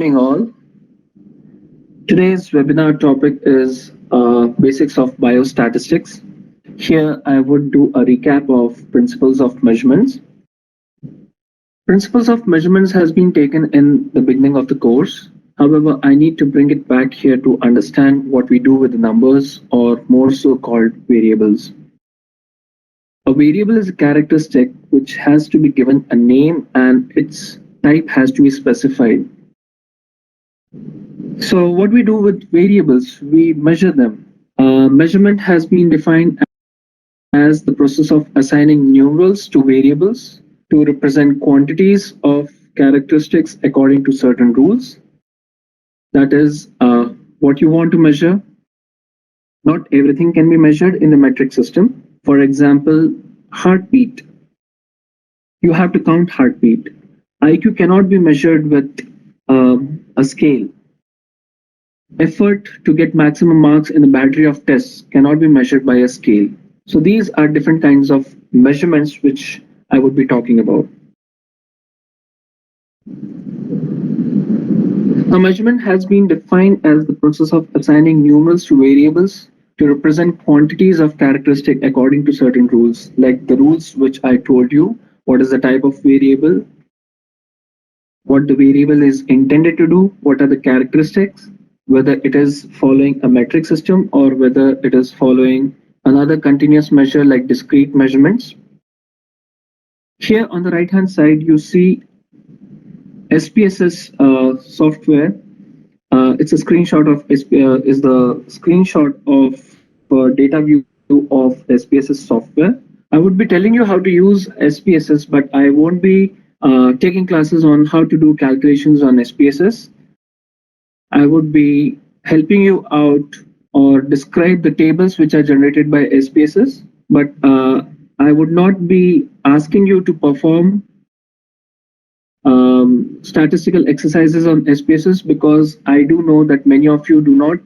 evening, all. Today's webinar topic is Basics of Biostatistics. Here, I would do a recap of principles of measurements. Principles of measurements has been taken in the beginning of the course. However, I need to bring it back here to understand what we do with the numbers, or more so called variables. A variable is a characteristic which has to be given a name and its type has to be specified. So what we do with variables, we measure them. Measurement has been defined as the process of assigning numerals to variables to represent quantities of characteristics according to certain rules. That is what you want to measure. Not everything can be measured in the metric system. For example, heartbeat. You have to count heartbeat. IQ cannot be measured with a scale. Effort to get maximum marks in the battery of tests cannot be measured by a scale. So these are different kinds of measurements which I would be talking about. A measurement has been defined as the process of assigning numerals to variables to represent quantities of characteristic according to certain rules, like the rules which I told you. What is the type of variable? What the variable is intended to do? What are the characteristics? Whether it is following a metric system or whether it is following another continuous measure like discrete measurements. Here on the right hand side, you see SPSS software. It's a screenshot of is the screenshot of data view of SPSS software. I would be telling you how to use SPSS, but I won't be taking classes on how to do calculations on SPSS. I would be helping you out or describe the tables which are generated by SPSS, but I would not be asking you to perform statistical exercises on SPSS because I do know that many of you do not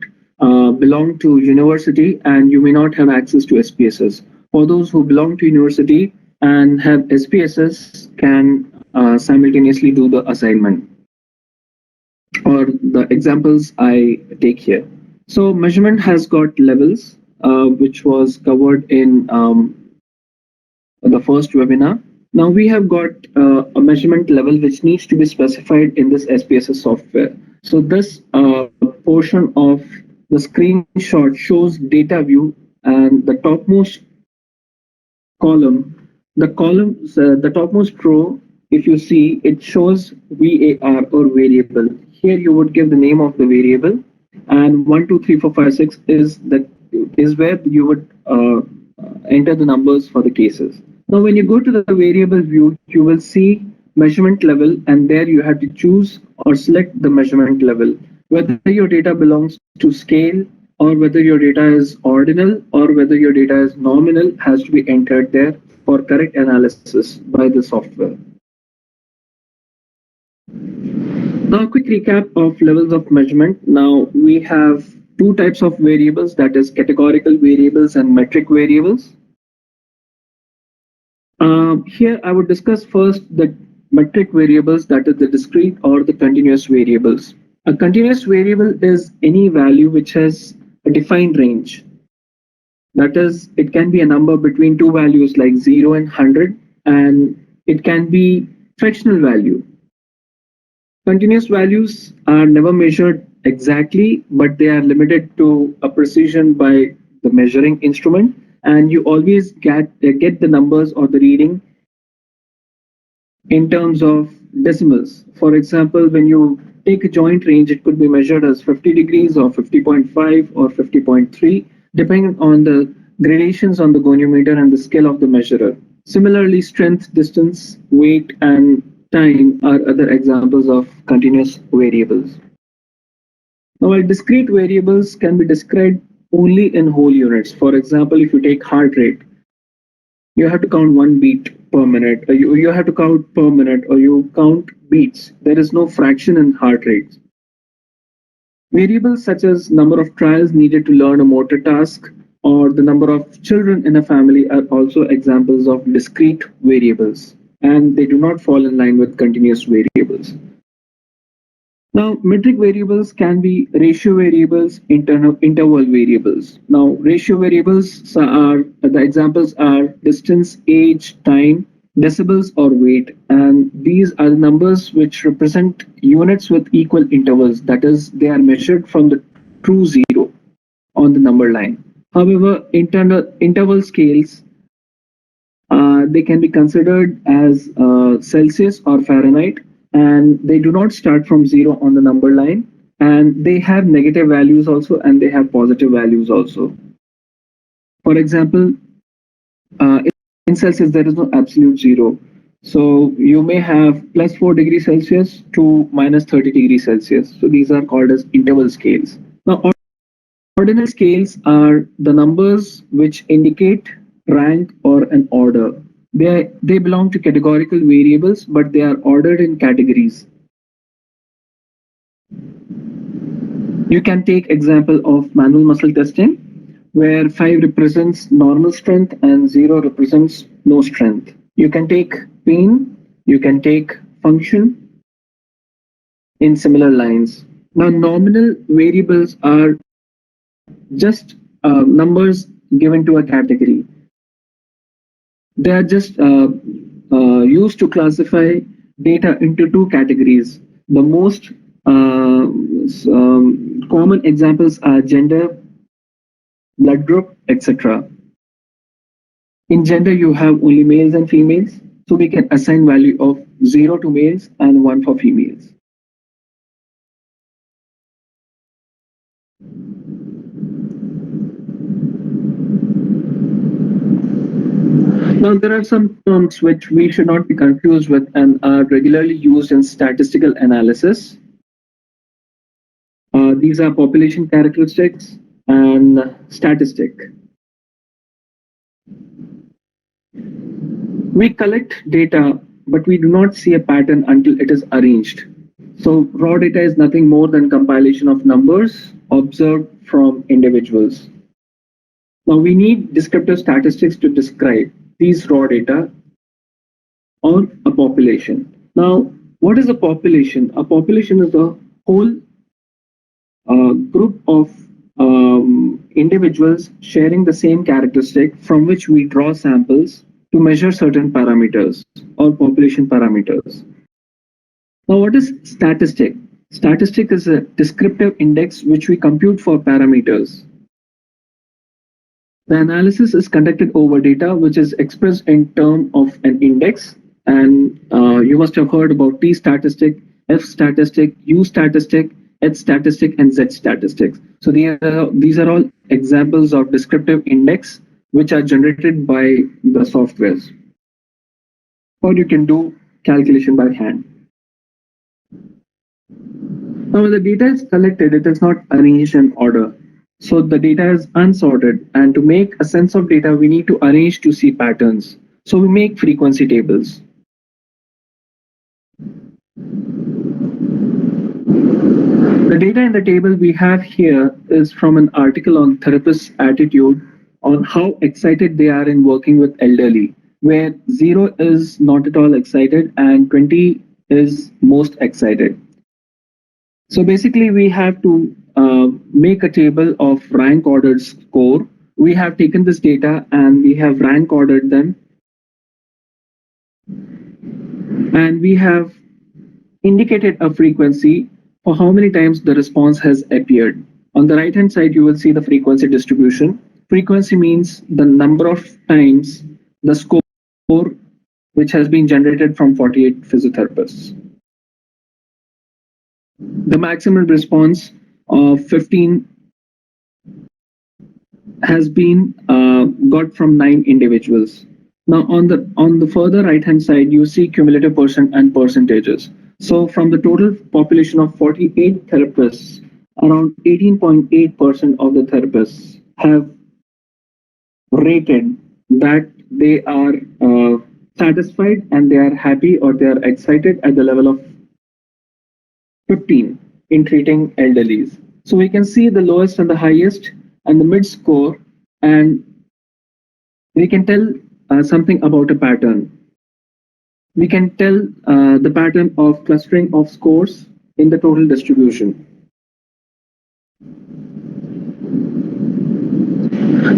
belong to university and you may not have access to SPSS. For those who belong to university and have SPSS can simultaneously do the assignment or the examples I take here. So measurement has got levels, which was covered in the first webinar. Now we have got a measurement level which needs to be specified in this SPSS software. So this portion of the screenshot shows data view, and the topmost the topmost row, if you see, it shows VAR or variable. Here you would give the name of the variable, and 1, 2, 3, 4, 5, 6 is where you would enter the numbers for the cases. Now, when you go to the variable view, you will see measurement level, and there you have to choose or select the measurement level, whether your data belongs to scale or whether your data is ordinal or whether your data is nominal has to be entered there for correct analysis by the software. Now, a quick recap of levels of measurement. Now, we have two types of variables, that is categorical variables and metric variables. Here, I would discuss first the metric variables, that is the discrete or the continuous variables. A continuous variable is any value which has a defined range. That is, it can be a number between two values like 0 and 100, and it can be fractional value. Continuous values are never measured exactly, but they are limited to a precision by the measuring instrument, and you always get the numbers or the reading in terms of decimals. For example, when you take a joint range, it could be measured as 50 degrees or 50.5 or 50.3, depending on the gradations on the goniometer and the scale of the measurer. Similarly, strength, distance, weight, and time are other examples of continuous variables. Now, while discrete variables can be described only in whole units. For example, if you take heart rate, you have to count one beat per minute, or you have to count per minute, or you count beats. There is no fraction in heart rate. Variables such as number of trials needed to learn a motor task or the number of children in a family are also examples of discrete variables, and they do not fall in line with continuous variables. Now, metric variables can be ratio variables, interval variables. Now, ratio variables are the examples are distance, age, time, decibels, or weight, and these are numbers which represent units with equal intervals. That is, they are measured from the true zero on the number line. However, internal interval scales they can be considered as Celsius or Fahrenheit, and they do not start from zero on the number line. And they have negative values also, and they have positive values also. For example, in Celsius, there is no absolute zero. So you may have plus 4 degrees Celsius to minus 30 degrees Celsius. So these are called as interval scales. Now, ordinal scales are the numbers which indicate rank or an order. They belong to categorical variables, but they are ordered in categories. You can take example of manual muscle testing, where 5 represents normal strength and 0 represents no strength. You can take pain, you can take function in similar lines. Now, nominal variables are just numbers given to a category. They are just used to classify data into two categories. The most common examples are gender, blood group, etc. In gender, you have only males and females, so we can assign value of 0 to males and 1 for females. Now, there are some terms which we should not be confused with and are regularly used in statistical analysis. These are population characteristics and statistic. We collect data, but we do not see a pattern until it is arranged. So raw data is nothing more than compilation of numbers observed from individuals. Now we need descriptive statistics to describe these raw data on a population. Now, what is a population? A population is a whole group of individuals sharing the same characteristic from which we draw samples to measure certain parameters or population parameters. Now, what is statistic? Statistic is a descriptive index which we compute for parameters. The analysis is conducted over data which is expressed in terms of an index. And you must have heard about T statistic, F statistic, U statistic, H statistic, and Z statistics. So these are all examples of descriptive index which are generated by the softwares. Or you can do calculation by hand. Now, when the data is collected, it is not arranged in order. So the data is unsorted, and to make a sense of data, we need to arrange to see patterns. So we make frequency tables. The data in the table we have here is from an article on therapists' attitude on how excited they are in working with elderly, where 0 is not at all excited and 20 is most excited. So basically, we have to make a table of rank ordered score. We have taken this data and we have rank ordered them, and we have indicated a frequency for how many times the response has appeared. On the right hand side, you will see the frequency distribution. Frequency means the number of times the score which has been generated from 48 physiotherapists. The maximum response of 15 has been got from 9 individuals. Now on the further right hand side, you see cumulative percent and percentages. So from the total population of 48 therapists, around 18.8% of the therapists have rated that they are satisfied and they are happy or they are excited at the level of 15 in treating elderlies. So we can see the lowest and the highest and the mid score, and we can tell something about a pattern. We can tell the pattern of clustering of scores. in the total distribution.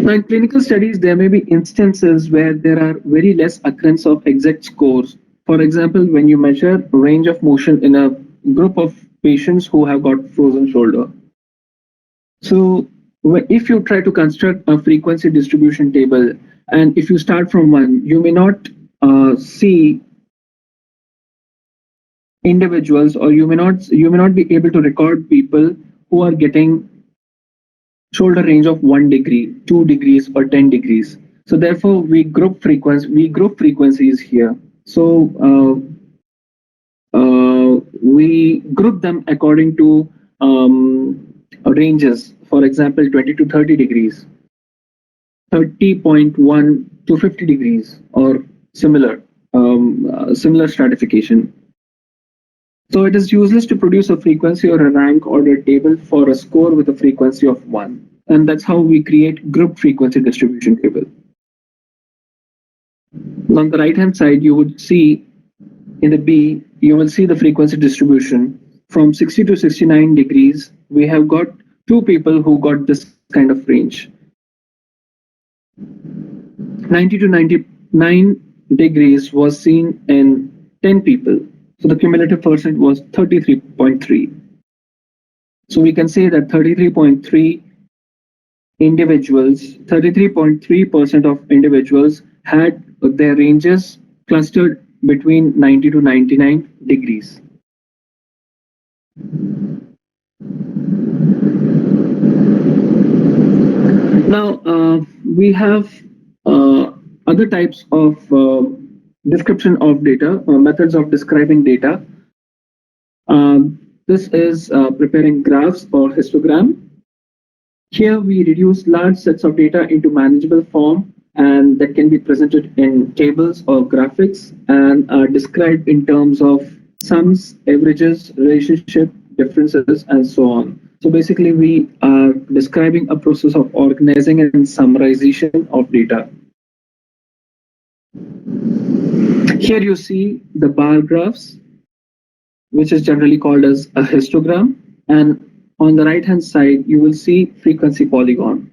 Now, in clinical studies, there may be instances where there are very less occurrence of exact scores. For example, when you measure range of motion in a group of patients who have got frozen shoulder. So, if you try to construct a frequency distribution table, and if you start from one, you may not see individuals, or you may not be able to record people who are getting shoulder range of 1 degree, 2 degrees, or 10 degrees. So therefore, we group frequencies here. So we group them according to ranges. For example, 20 to 30 degrees, 30.1 to 50 degrees, or similar stratification. So it is useless to produce a frequency or a rank order table for a score with a frequency of 1. And that's how we create group frequency distribution table. On the right hand side, you would see in the B, you will see the frequency distribution. From 60 to 69 degrees, we have got two people who got this kind of range. 90 to 99 degrees was seen in 10 people. So the cumulative percent was 33.3. So we can say that 33.3 individuals, 33.3% of individuals had their ranges clustered between 90 to 99 degrees. Now, we have other types of description of data, methods of describing data. This is preparing graphs or histogram. Here we reduce large sets of data into manageable form, and that can be presented in tables or graphics and are described in terms of sums, averages, relationship, differences, and so on. So basically, we are describing a process of organizing and summarization of data. Here you see the bar graphs, which is generally called as a histogram. And on the right hand side, you will see frequency polygon.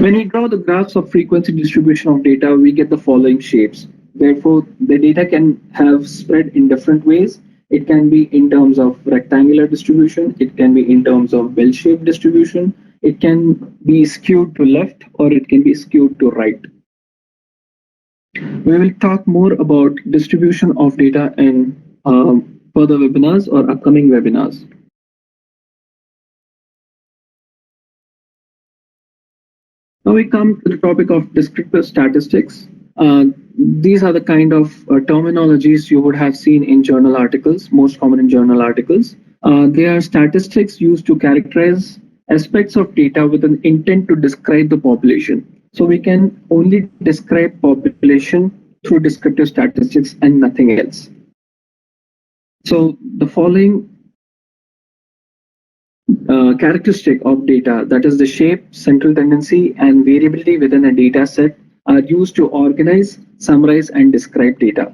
When we draw the graphs of frequency distribution of data, we get the following shapes. Therefore, the data can have spread in different ways. It can be in terms of rectangular distribution. It can be in terms of bell-shaped distribution. It can be skewed to left, or it can be skewed to right. We will talk more about distribution of data in further webinars or upcoming webinars. Now we come to the topic of descriptive statistics. These are the kind of terminologies you would have seen in journal articles, most common in journal articles. They are statistics used to characterize aspects of data with an intent to describe the population. So we can only describe population through descriptive statistics and nothing else. So the following characteristic of data, that is the shape, central tendency, and variability within a data set, are used to organize, summarize, and describe data.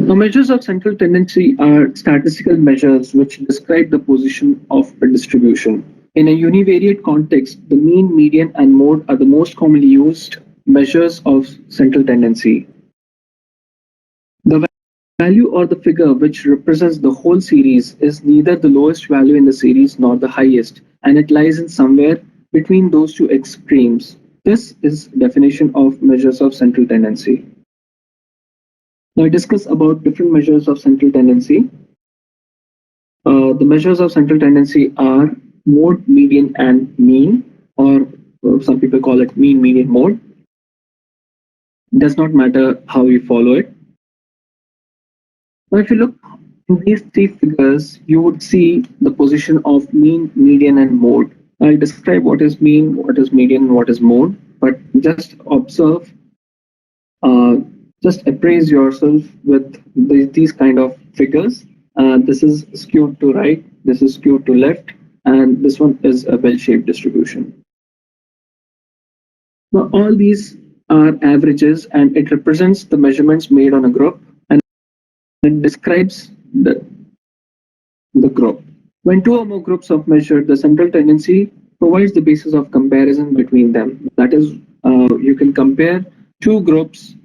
Now, measures of central tendency are statistical measures which describe the position of a distribution. In a univariate context, the mean, median, and mode are the most commonly used measures of central tendency. The value or the figure which represents the whole series is neither the lowest value in the series nor the highest, and it lies in somewhere between those two extremes. This is definition of measures of central tendency. Now I discuss about different measures of central tendency. The measures of central tendency are mode, median, and mean, or some people call it mean, median, mode. Does not matter how you follow it. Now, if you look in these three figures, you would see the position of mean, median, and mode. I'll describe what is mean, what is median, and what is mode, but just observe, just appraise yourself with these kind of figures, This is skewed to right, this is skewed to left, and this one is a bell-shaped distribution. Now, all these are averages and it represents the measurements made on a group and it describes the group. When two or more groups are measured, the central tendency provides the basis of comparison between them. That is, you can compare two groups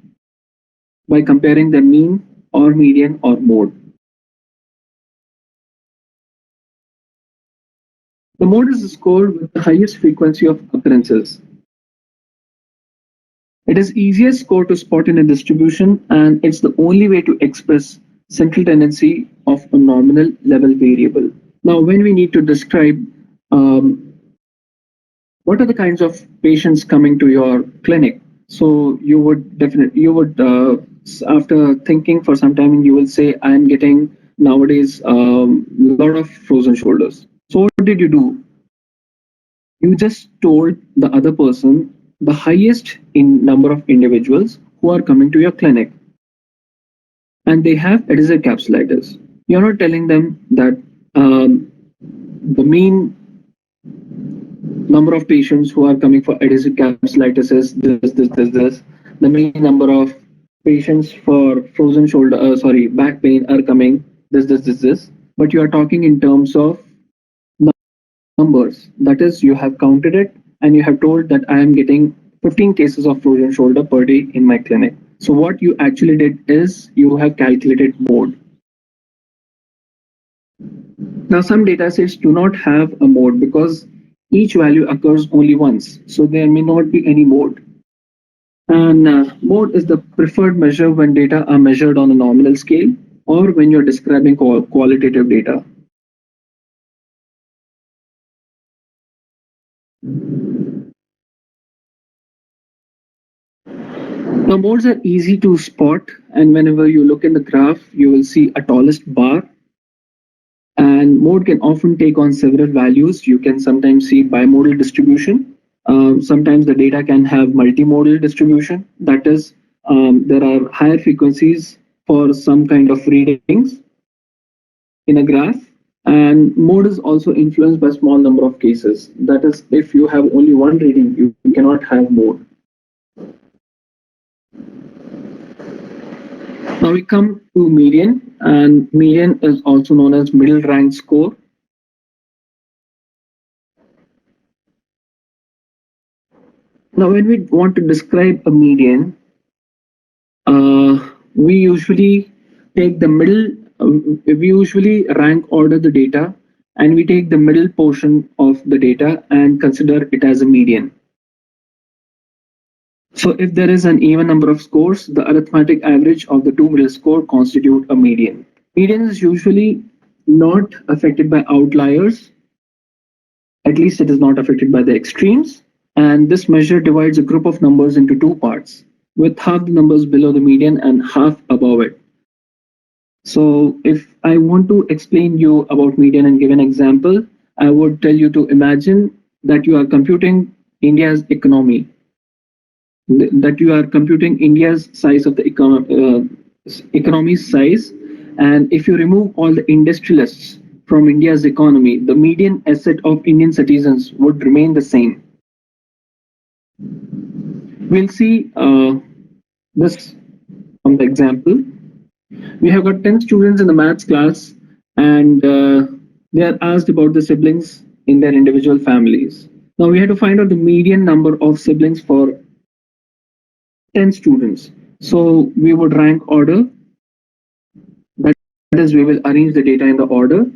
by comparing the mean or median or mode. The mode is scored with the highest frequency of occurrences. It is easiest score to spot in a distribution and it's the only way to express central tendency of a nominal level variable. Now, when we need to describe what are the kinds of patients coming to your clinic, so you would after thinking for some time, you will say, I am getting nowadays a lot of frozen shoulders. So what did you do? You just told the other person the highest in number of individuals who are coming to your clinic and they have adhesive capsulitis. You're not telling them that the mean number of patients who are coming for adhesive capsulitis is this. The mean number of patients for frozen shoulder, back pain are coming this. But you are talking in terms of numbers. That is, you have counted it and you have told that I am getting 15 cases of frozen shoulder per day in my clinic. So what you actually did is you have calculated mode. Now, some data sets do not have a mode because each value occurs only once, so there may not be any mode. And mode is the preferred measure when data are measured on a nominal scale or when you're describing qualitative data. Now, modes are easy to spot, and whenever you look in the graph, you will see a tallest bar. And mode can often take on several values. You can sometimes see bimodal distribution. Sometimes the data can have multimodal distribution. That is, there are higher frequencies for some kind of readings in a graph. And mode is also influenced by small number of cases. That is, if you have only one reading, you cannot have mode. Now we come to median, and median is also known as middle rank score. Now, when we want to describe a median, we usually take the middle, we usually rank order the data and we take the middle portion of the data and consider it as a median. So if there is an even number of scores, the arithmetic average of the two middle score constitute a median. Median is usually not affected by outliers, at least it is not affected by the extremes. And this measure divides a group of numbers into two parts, with half the numbers below the median and half above it. So if I want to explain you about median and give an example, I would tell you to imagine that you are computing India's economy, that you are computing India's size of the economy's size. And if you remove all the industrialists from India's economy, the median asset of Indian citizens would remain the same. We'll see this from the example. We have got 10 students in the maths class and they are asked about the siblings in their individual families. Now we have to find out the median number of siblings for 10 students. So we would rank order, that is, we will arrange the data in the order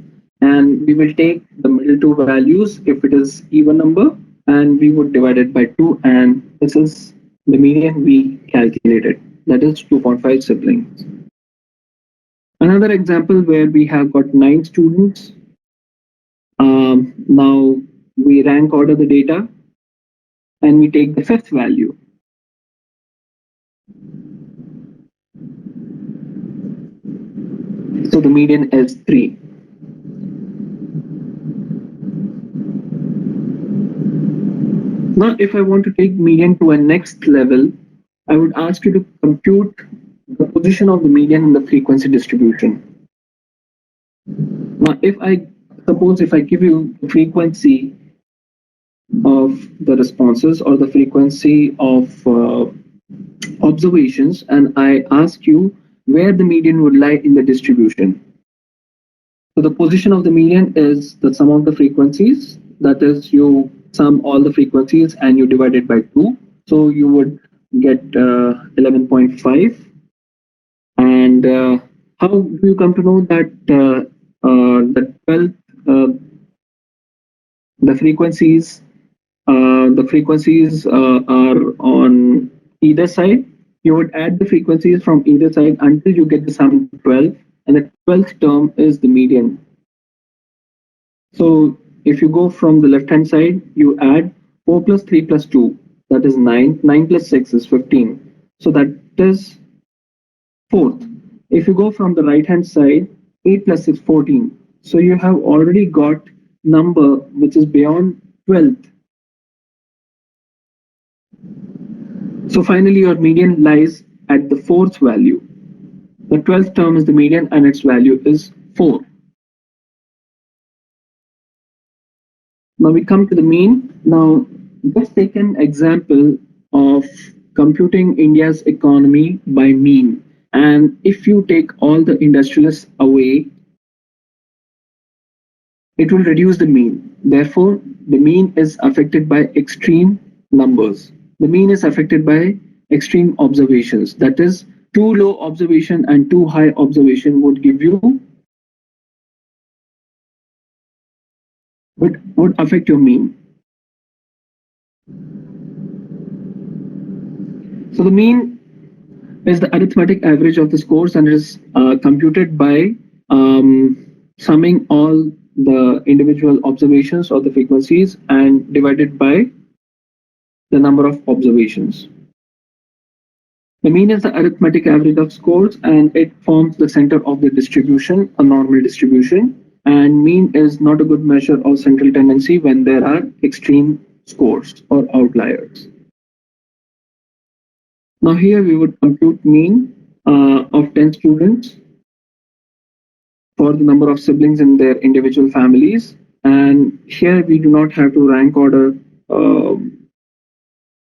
and we will take the middle two values if it is even number and we would divide it by 2 and this is the median we calculated, that is 2.5 siblings. Another example where we have got 9 students. Now we rank order the data and we take the fifth value. So the median is 3. Now, if I want to take median to a next level, I would ask you to compute the position of the median in the frequency distribution. Now, if I suppose if I give you the frequency of the responses or the frequency of observations, and I ask you where the median would lie in the distribution. So the position of the median is the sum of the frequencies. That is, you sum all the frequencies and you divide it by 2. So you would get 11.5. And how do you come to know that the 12th, the frequencies, are on either side? You would add the frequencies from either side until you get the sum 12, and the 12th term is the median. So if you go from the left hand side, you add 4 plus 3 plus 2, that is 9. 9 plus 6 is 15. So that is fourth. If you go from the right hand side, 8 plus 6, 14. So you have already got number which is beyond 12th. So finally your median lies at the fourth value. The 12th term is the median and its value is 4. Now we come to the mean. Now let's take an example of computing India's economy by mean. And if you take all the industrialists away, it will reduce the mean. Therefore, the mean is affected by extreme numbers. The mean is affected by extreme observations. That is, too low observation and too high observation would affect your mean. So the mean is the arithmetic average of the scores and it is computed by summing all the individual observations or the frequencies and divided by the number of observations. The mean is the arithmetic average of scores and it forms the center of the distribution, a normal distribution. And mean is not a good measure of central tendency when there are extreme scores or outliers. Now here we would compute mean of 10 students for the number of siblings in their individual families. And here we do not have to rank order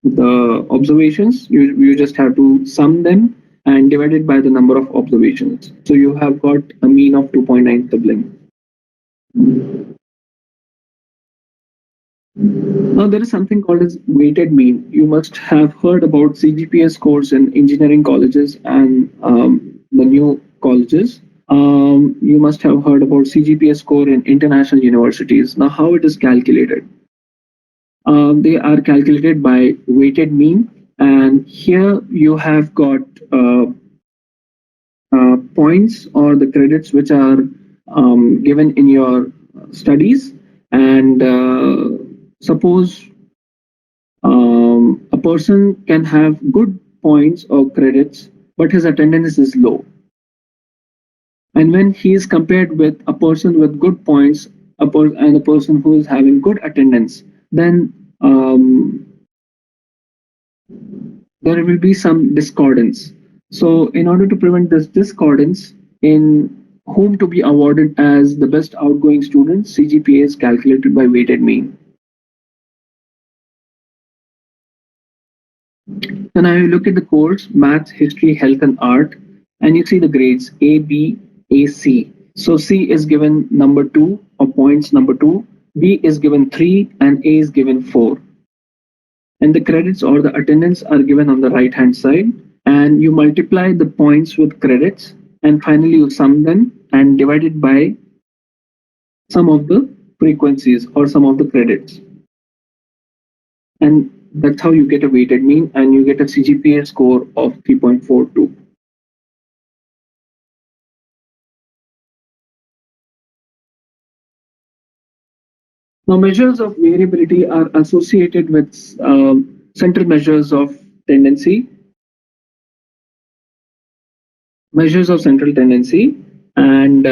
the observations. You just have to sum them and divide it by the number of observations. So you have got a mean of 2.9 siblings. Now there is something called as weighted mean. You must have heard about CGPA scores in engineering colleges and the new colleges. You must have heard about CGPA score in international universities. Now how it is calculated? They are calculated by weighted mean, and here you have got points or the credits which are given in your studies. And suppose a person can have good points or credits, but his attendance is low. And when he is compared with a person with good points and a person who is having good attendance, then there will be some discordance. So, in order to prevent this discordance in whom to be awarded as the best outgoing student, CGPA is calculated by weighted mean. So now you look at the course, maths, history, health and art, and you see the grades A, B, A, C. So C is given number 2 or points number 2, B is given 3 and A is given 4. And the credits or the attendance are given on the right hand side, and you multiply the points with credits and finally you sum them and divide it by some of the frequencies or some of the credits. And that's how you get a weighted mean and you get a CGPA score of 3.42. Now, measures of variability are associated with central measures of tendency, and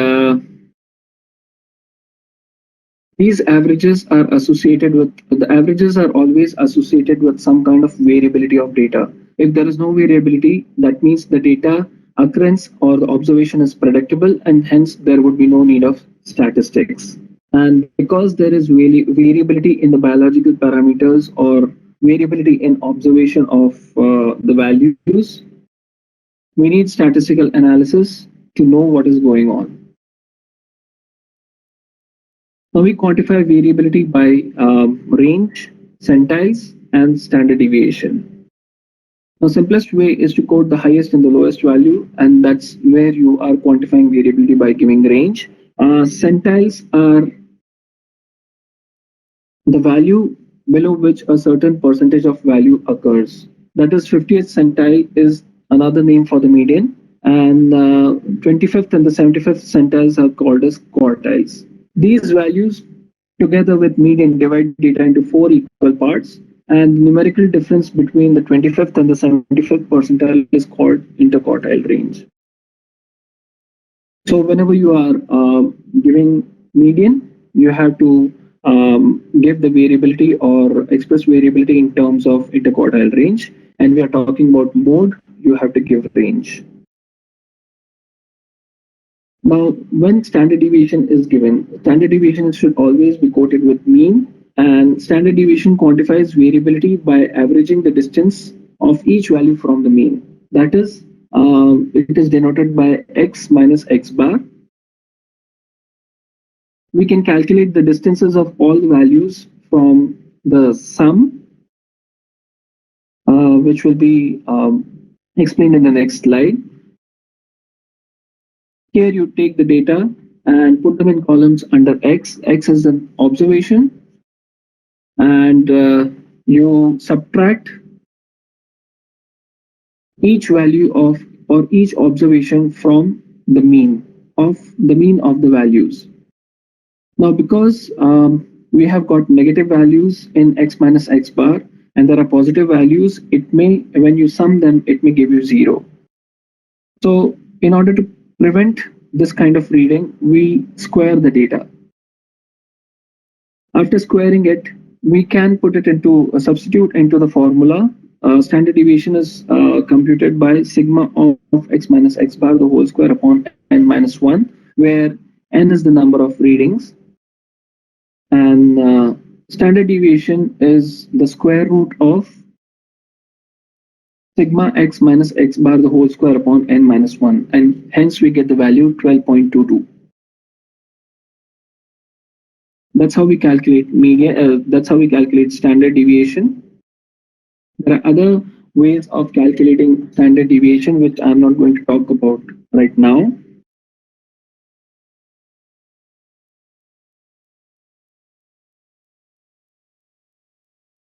these averages are associated with the averages are always associated with some kind of variability of data. If there is no variability, that means the data occurrence or the observation is predictable and hence there would be no need of statistics. And because there is variability in the biological parameters or variability in observation of the values, we need statistical analysis to know what is going on. Now we quantify variability by range, centiles, and standard deviation. The simplest way is to quote the highest and the lowest value, and that's where you are quantifying variability by giving range. Centiles are the value below which a certain percentage of value occurs. That is, 50th centile is another name for the median, and 25th and the 75th centiles are called as quartiles. These values, together with median, divide data into four equal parts, and the numerical difference between the 25th and the 75th percentile is called interquartile range. So whenever you are giving median, you have to give the variability or express variability in terms of interquartile range. And we are talking about mode, you have to give range. Now, when standard deviation is given, standard deviation should always be quoted with mean, and standard deviation quantifies variability by averaging the distance of each value from the mean. That is, it is denoted by x minus x bar. We can calculate the distances of all the values from the sum, which will be explained in the next slide. Here you take the data and put them in columns under X. X is an observation, and you subtract each value of or each observation from the mean of the values. Now, because we have got negative values in x minus x bar, and there are positive values, it may, when you sum them, it may give you zero. So in order to prevent this kind of reading, we square the data. After squaring it, we can put it into a substitute into the formula. Standard deviation is computed by sigma of x minus x bar the whole square upon n minus 1, where n is the number of readings, and standard deviation is the square root of sigma x minus x bar the whole square upon n minus 1, and hence we get the value 12.22. That's how we calculate median. That's how we calculate standard deviation. There are other ways of calculating standard deviation, which I'm not going to talk about right now.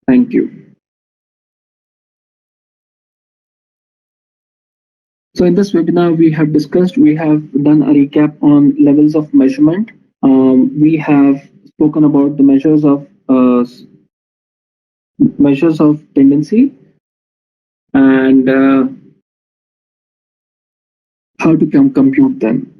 Thank you. So in this webinar, we have done a recap on levels of measurement. We have spoken about the measures of tendency, and how to compute them.